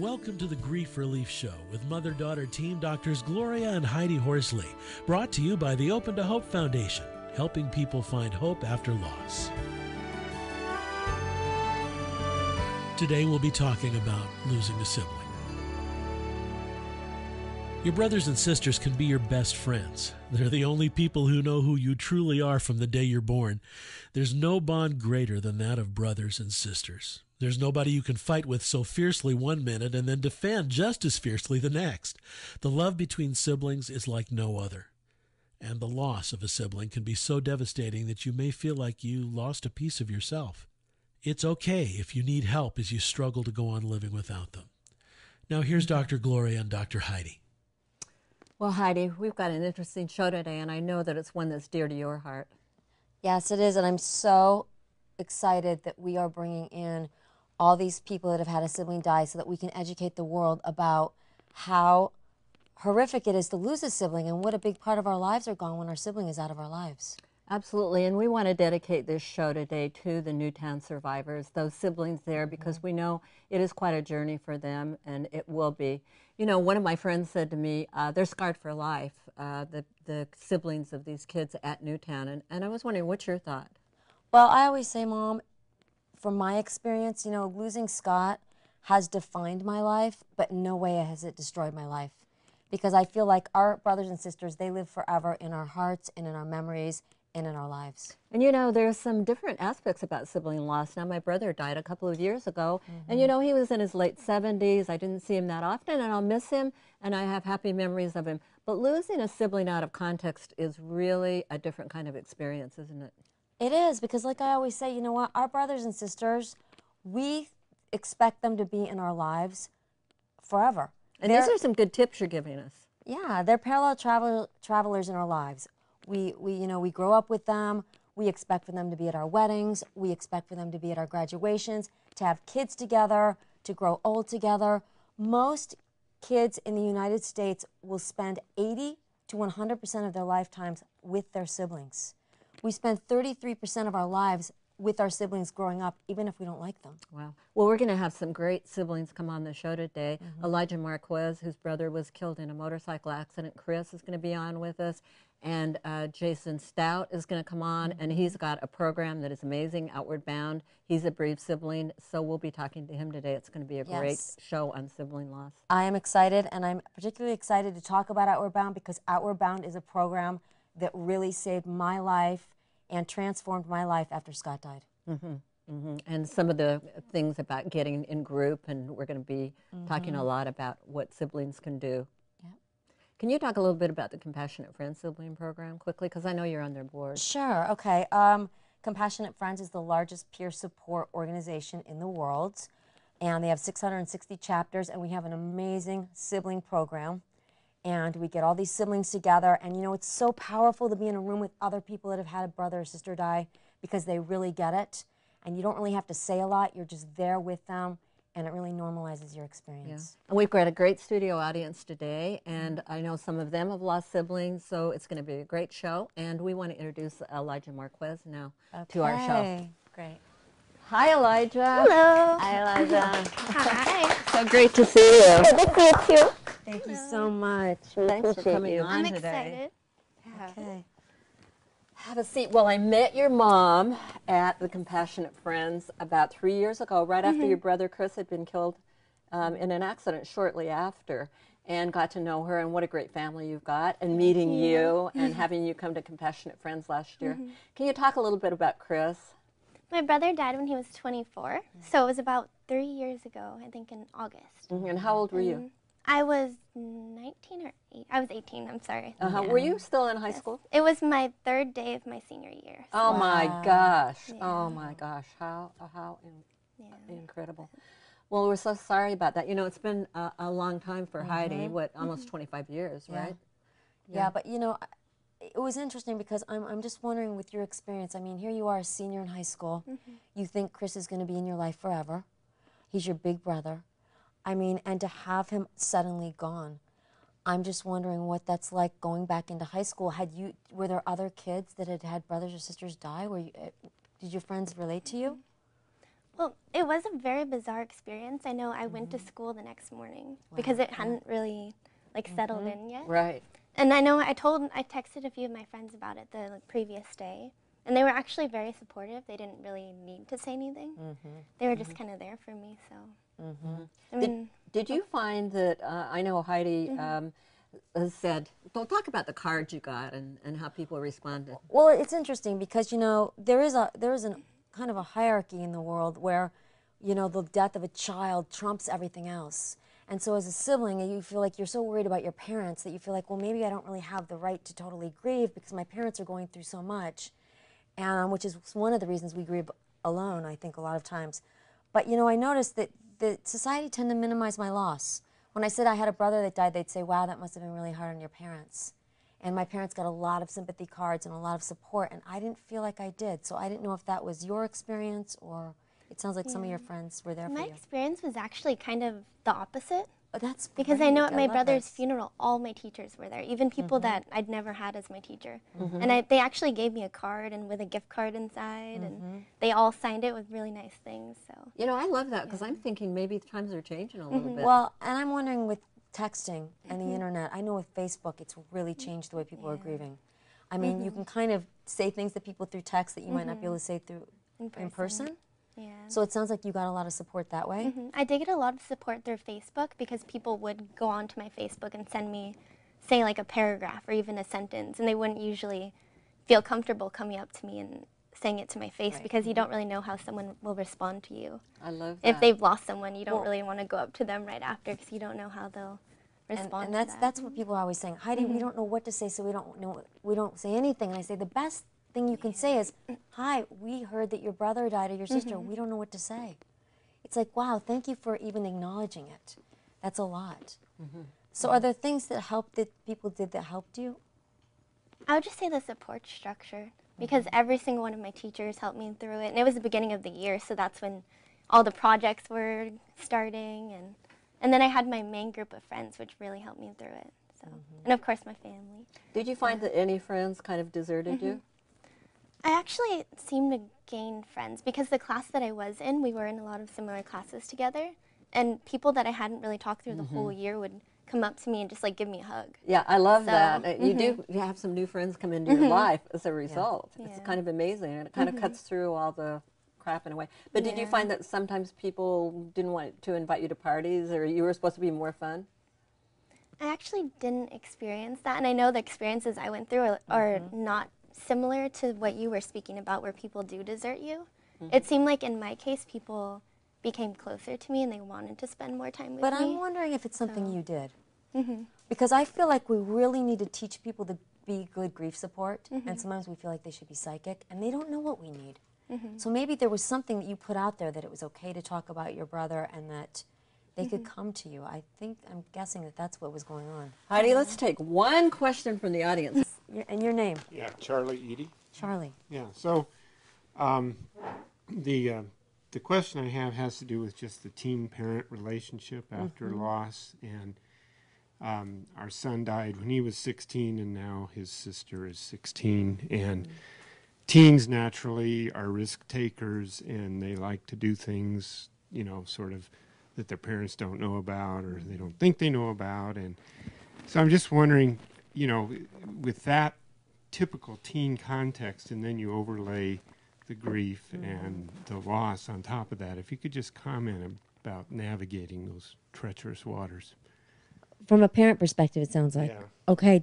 Welcome to the Grief Relief Show with mother-daughter team doctors Gloria and Heidi Horsley, brought to you by the Open to Hope Foundation, helping people find hope after loss. Today we'll be talking about losing a sibling. Your brothers and sisters can be your best friends. They're the only people who know who you truly are from the day you're born. There's no bond greater than that of brothers and sisters. There's nobody you can fight with so fiercely one minute and then defend just as fiercely the next. The love between siblings is like no other. And the loss of a sibling can be so devastating that you may feel like you lost a piece of yourself. It's okay if you need help as you struggle to go on living without them. Now here's Dr. Gloria and Dr. Heidi. Well, Heidi, we've got an interesting show today, and I know that it's one that's dear to your heart. Yes, it is, and I'm so excited that we are bringing in all these people that have had a sibling die so that we can educate the world about how horrific it is to lose a sibling and what a big part of our lives are gone when our sibling is out of our lives. Absolutely, and we want to dedicate this show today to the Newtown survivors, those siblings there, because we know it is quite a journey for them, and it will be. You know, one of my friends said to me, they're scarred for life, the siblings of these kids at Newtown, and I was wondering, what's your thought? Well, I always say, Mom, from my experience, you know, losing Scott has defined my life, but in no way has it destroyed my life. Because I feel like our brothers and sisters, they live forever in our hearts and in our memories and in our lives. And you know, there's some different aspects about sibling loss. Now, my brother died a couple of years ago, and you know, he was in his late 70s. I didn't see him that often, and I'll miss him, and I have happy memories of him. But losing a sibling out of context is really a different kind of experience, isn't it? It is, because like I always say, you know what, our brothers and sisters, we expect them to be in our lives forever. And these are some good tips you're giving us. Yeah, they're parallel travelers in our lives. We grow up with them. We expect for them to be at our weddings. We expect for them to be at our graduations, to have kids together, to grow old together. Most kids in the United States will spend 80 to 100% of their lifetimes with their siblings. We spend 33% of our lives with our siblings growing up, even if we don't like them. Wow. Well, we're going to have some great siblings come on the show today. Alijah Marquez, whose brother was killed in a motorcycle accident. Chris is going to be on with us. And Jason Stout is going to come on, and he's got a program that is amazing, Outward Bound. He's a bereaved sibling, so we'll be talking to him today. It's going to be a great show on sibling loss. I am excited, and I'm particularly excited to talk about Outward Bound because Outward Bound is a program that really saved my life and transformed my life after Scott died. And some of the things about getting in group, and we're going to be talking a lot about what siblings can do. Can you talk a little bit about the Compassionate Friends Sibling Program quickly? Because I know you're on their board. Sure, okay. Compassionate Friends is the largest peer support organization in the world, and they have 660 chapters, and we have an amazing sibling program. And we get all these siblings together, and you know, it's so powerful to be in a room with other people that have had a brother or sister die because they really get it, and you don't really have to say a lot, you're just there with them, and it really normalizes your experience. And we've got a great studio audience today, and I know some of them have lost siblings, so it's going to be a great show. And we want to introduce Alijah Marquez now to our show. Great. Hi, Elijah. Hello. Hi, Elijah. Hi. So great to see you. Good to see you too. Thank you so much. Thanks for coming on I'm today. excited. Okay. Have a seat. Well, I met your mom at the Compassionate Friends about 3 years ago, right after your brother Chris had been killed in an accident shortly after, and got to know her, and what a great family you've got, and meeting you and having you come to Compassionate Friends last year. Can you talk a little bit about Chris? My brother died when he was 24, so it was about 3 years ago, I think in August. And how old were you? I was 19 or 8. I was 18, I'm sorry. Were you still in high school? It was my 3rd day of my senior year. So. Oh my gosh. Oh my gosh. How incredible. Well, we're so sorry about that. You know, it's been a long time for Heidi, what, almost 25 years, right? Yeah, but you know, it was interesting because I'm just wondering with your experience, I mean, here you are a senior in high school. You think Chris is going to be in your life forever. He's your big brother. I mean, and to have him suddenly gone, I'm just wondering what that's like going back into high school. Were there other kids that had had brothers or sisters die? Did your friends relate to you? Well, it was a very bizarre experience. I know I went to school the next morning because it hadn't really like settled in yet. Right. And I know I texted a few of my friends about it the previous day, and they were actually very supportive. They didn't really need to say anything. They were just kind of there for me. So, I mean, did you find that? I know Heidi has said, "Don't talk about the cards you got and how people responded." Well, it's interesting because, you know, there is a kind of a hierarchy in the world where, you know, the death of a child trumps everything else. And so as a sibling, you feel like you're so worried about your parents that you feel like, well, maybe I don't really have the right to totally grieve because my parents are going through so much, and which is one of the reasons we grieve alone, I think, a lot of times. But, you know, I noticed that society tend to minimize my loss. When I said I had a brother that died, they'd say, wow, that must have been really hard on your parents. And my parents got a lot of sympathy cards and a lot of support, and I didn't feel like I did. So I didn't know if that was your experience, or it sounds like some of your friends were there for you. my experience was actually kind of the opposite. Oh, that's Because great. I know at my love brother's this. funeral, all my teachers were there, even people that I'd never had as my teacher. And they actually gave me a card and with a gift card inside, and they all signed it with really nice things. So You know, I love that because I'm thinking maybe times are changing a little bit. Well, and I'm wondering with texting and the internet, I know with Facebook, it's really changed the way people are grieving. I mean, you can kind of say things to people through text that you might not be able to say through in person. yeah. So it sounds like you got a lot of support that way. I did get a lot of support through Facebook because people would go onto my Facebook and send me, say, like a paragraph or even a sentence, and they wouldn't usually feel comfortable coming up to me and saying it to my face because you don't really know how someone will respond to you. I love that. If they've lost someone, you don't really want to go up to them right after because you don't know how they'll respond And to that. that's what people are always saying. Heidi, we don't know what to say, so we don't say anything. And I say the best thing you can say is, "Hi, we heard that your brother died or your sister. We don't know what to say." It's like, wow, thank you for even acknowledging it. That's a lot. So are there things that people did that helped you? I would just say the support structure because every single one of my teachers helped me through it. And it was the beginning of the year, so that's when all the projects were starting. And then I had my main group of friends, which really helped me through it. So, and of course, my family. Did you find that any friends kind of deserted you? I actually seemed to gain friends because the class that I was in, we were in a lot of similar classes together. And people that I hadn't really talked through the whole year would come up to me and just like give me a hug. Yeah, I love that. You have some new friends come into your life as a result. It's Yeah. kind of amazing, and it kind of cuts through all the crap in a way. But did you find that sometimes people didn't want to invite you to parties, or you were supposed to be more fun? I actually didn't experience that, and I know the experiences I went through are not similar to what you were speaking about where people do desert you. It seemed like in my case people became closer to me and they wanted to spend more time with But me. I'm wondering if it's something you did. Because I feel like we really need to teach people to be good grief support, and sometimes we feel like they should be psychic, and they don't know what we need. So maybe there was something that you put out there that it was okay to talk about your brother and that they could come to you. I'm guessing that that's what was going on. Heidi, let's take one question from the audience. And your name? Yeah, Charlie Edie. Charlie. Yeah, so the question I have has to do with just the teen-parent relationship after loss. And our son died when he was 16, and now his sister is 16. And teens naturally are risk takers, and they like to do things, you know, sort of that their parents don't know about or they don't think they know about. And so I'm just wondering, you know, with that typical teen context, and then you overlay the grief and the loss on top of that, if you could just comment about navigating those treacherous waters. From a parent perspective, it sounds like. Yeah. Okay,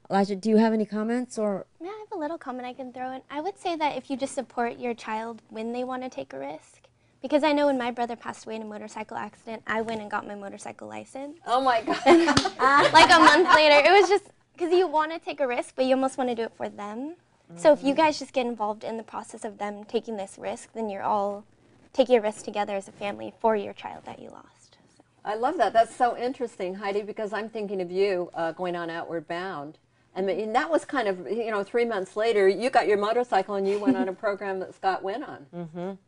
Elijah, do you have any comments or? Yeah, I have a little comment I can throw in. I would say that if you just support your child when they want to take a risk, because I know when my brother passed away in a motorcycle accident, I went and got my motorcycle license. Oh my God. Like a month later. It was just because you want to take a risk, but you almost want to do it for them. So if you guys just get involved in the process of them taking this risk, then you're all taking a risk together as a family for your child that you lost. So. I love that. That's so interesting, Heidi, because I'm thinking of you going on Outward Bound. And that was kind of, 3 months later, you got your motorcycle and you went on a program that Scott went on.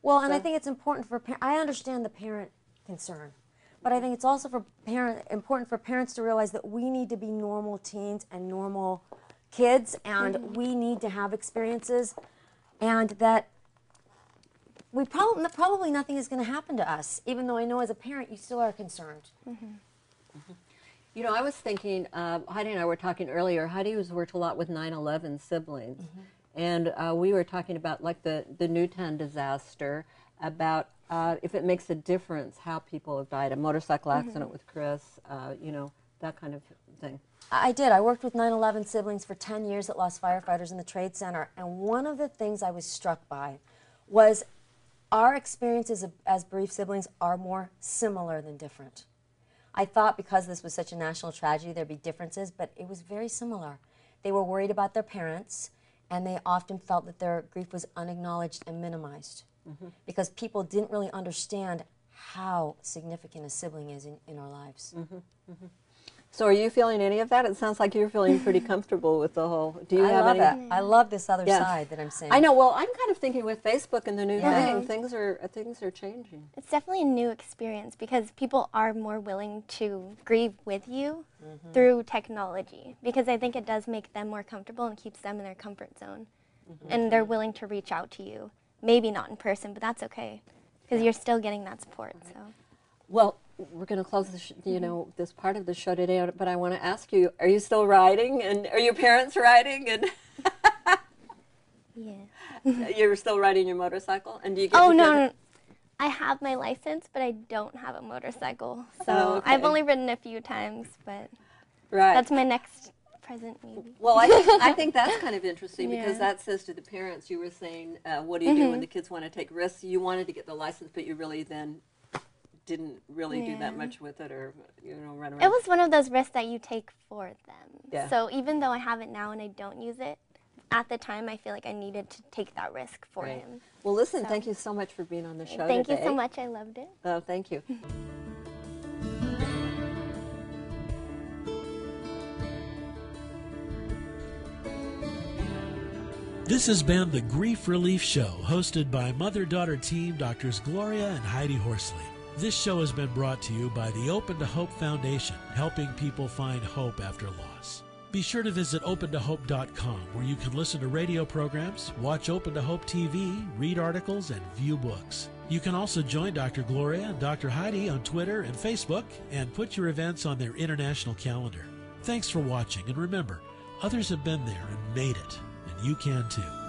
Well, and I think it's important I understand the parent concern, but I think it's also important for parents to realize that we need to be normal teens and normal kids, and we need to have experiences, and that probably nothing is going to happen to us, even though I know as a parent you still are concerned. You know, I was thinking, Heidi and I were talking earlier, Heidi has worked a lot with 9/11 siblings, and we were talking about like the Newtown disaster, about if it makes a difference how people have died, a motorcycle accident with Chris, you know, that kind of thing. I did. I worked with 9/11 siblings for 10 years that lost firefighters in the Trade Center, and one of the things I was struck by was our experiences as bereaved siblings are more similar than different. I thought because this was such a national tragedy there'd be differences, but it was very similar. They were worried about their parents, and they often felt that their grief was unacknowledged and minimized because people didn't really understand how significant a sibling is in our lives. So are you feeling any of that? It sounds like you're feeling pretty comfortable with the whole, do you have any? I love this other side that I'm seeing. I know, well, I'm kind of thinking with Facebook and the new thing, things are changing. It's definitely a new experience because people are more willing to grieve with you through technology, because I think it does make them more comfortable and keeps them in their comfort zone. And they're willing to reach out to you. Maybe not in person, but that's okay because you're still getting that support. So. Well, we're going to close this part of the show today, but I want to ask you, are you still riding, and are your parents riding? And Yeah. You're still riding your motorcycle? And do you get no. I have my license, but I don't have a motorcycle. So I've only ridden a few times, but that's my next present maybe. Well, I think that's kind of interesting because that says to the parents, you were saying, what do you do when the kids want to take risks? You wanted to get the license, but you really then didn't really do that much with it, or run around. It was one of those risks that you take for them. Yeah. So even though I have it now and I don't use it, at the time I feel like I needed to take that risk for him. Well, listen, thank you so much for being on the show Thank today. you so much. I loved it. Oh, thank you. This has been the Grief Relief Show, hosted by mother-daughter team Drs. Gloria and Heidi Horsley. This show has been brought to you by the Open to Hope Foundation, helping people find hope after loss. Be sure to visit opentohope.com, where you can listen to radio programs, watch Open to Hope TV, read articles, and view books. You can also join Dr. Gloria and Dr. Heidi on Twitter and Facebook and put your events on their international calendar. Thanks for watching, and remember, others have been there and made it, and you can too.